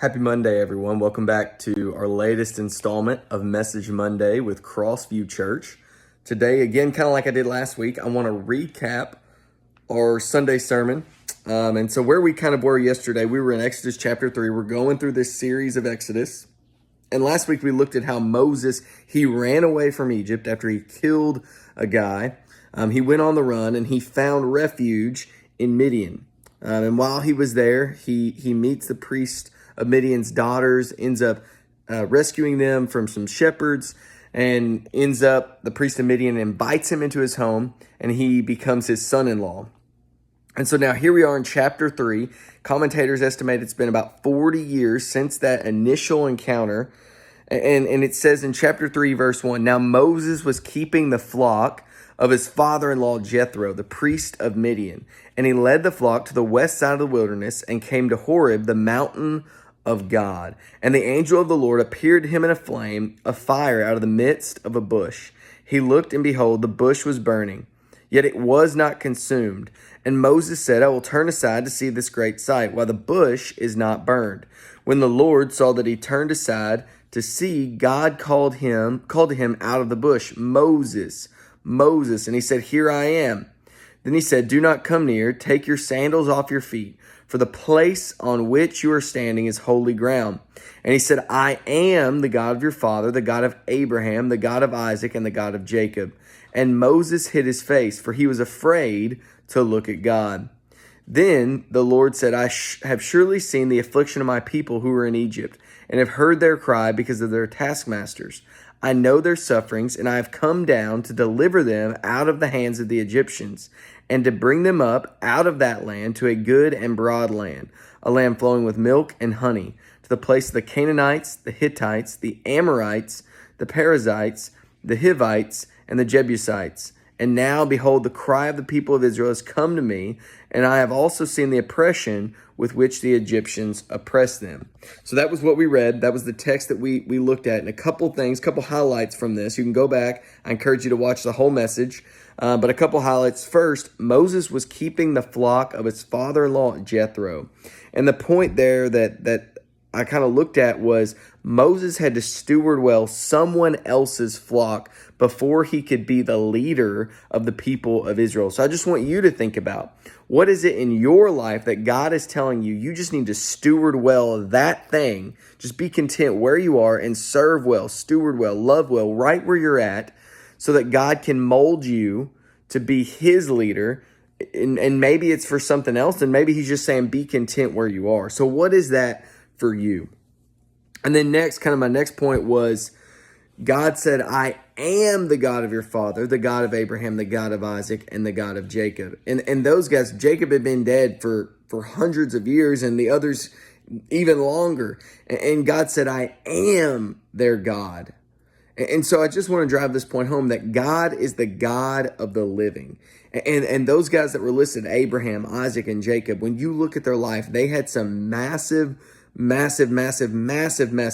Happy Monday, everyone. Welcome back to our latest installment of Message Monday with CrossView Church. Today, again, kind of like I did last week, I want to recap our Sunday sermon. And so where we kind of were yesterday, we were in Exodus chapter 3. We're going through this series of Exodus. And last week we looked at how Moses, he ran away from Egypt after he killed a guy. He went on the run and he found refuge in Midian. And while he was there, he meets the priest of Midian's daughters, ends up rescuing them from some shepherds, and the priest of Midian invites him into his home, and he becomes his son-in-law. And so now here we are in chapter 3. Commentators estimate it's been about 40 years since that initial encounter. And it says in chapter 3, verse 1, "Now Moses was keeping the flock of his father-in-law Jethro, the priest of Midian. And he led the flock to the west side of the wilderness and came to Horeb, the mountain of God. And the angel of the Lord appeared to him in a flame of fire out of the midst of a bush. He looked, and behold, the bush was burning, yet it was not consumed. And Moses said, I will turn aside to see this great sight, while the bush is not burned. When the Lord saw that he turned aside to see, God called to him out of the bush, Moses, Moses. And he said, Here I am. Then he said, Do not come near. Take your sandals off your feet, for the place on which you are standing is holy ground. And he said, I am the God of your father, the God of Abraham, the God of Isaac, and the God of Jacob. And Moses hid his face, for he was afraid to look at God. Then the Lord said, I have surely seen the affliction of my people who are in Egypt, and have heard their cry because of their taskmasters. I know their sufferings, and I have come down to deliver them out of the hands of the Egyptians, and to bring them up out of that land to a good and broad land, a land flowing with milk and honey, to the place of the Canaanites, the Hittites, the Amorites, the Perizzites, the Hivites, and the Jebusites. And now, behold, the cry of the people of Israel has come to me, and I have also seen the oppression with which the Egyptians oppress them." So that was what we read. That was the text that we looked at. And a couple highlights from this. You can go back. I encourage you to watch the whole message. But a couple highlights. First, Moses was keeping the flock of his father-in-law Jethro. And the point there that I kind of looked at was Moses had to steward well someone else's flock before he could be the leader of the people of Israel. So I just want you to think about, what is it in your life that God is telling you? You just need to steward well that thing. Just be content where you are and serve well, steward well, love well, right where you're at, so that God can mold you to be his leader. And maybe it's for something else, and maybe he's just saying be content where you are. So what is that for you? And then next, my next point was, God said, I am the God of your father, the God of Abraham, the God of Isaac, and the God of Jacob. And those guys, Jacob had been dead for hundreds of years, and the others even longer. And God said, I am their God. And so I just want to drive this point home, that God is the God of the living. And those guys that were listed, Abraham, Isaac, and Jacob, when you look at their life, they had some massive mess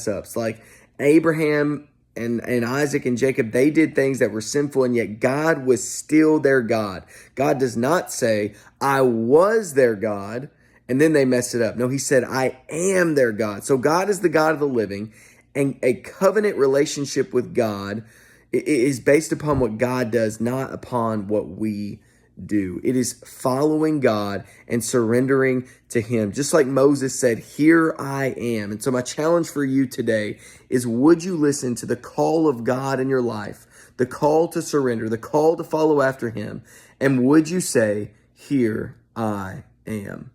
ups. Like Abraham and Isaac and Jacob, they did things that were sinful, and yet God was still their God. God does not say, I was their God, and then they messed it up. No, he said, I am their God. So God is the God of the living, and a covenant relationship with God is based upon what God does, not upon what we do. It is following God and surrendering to him. Just like Moses said, here I am. And so my challenge for you today is, would you listen to the call of God in your life, the call to surrender, the call to follow after him? And would you say, here I am?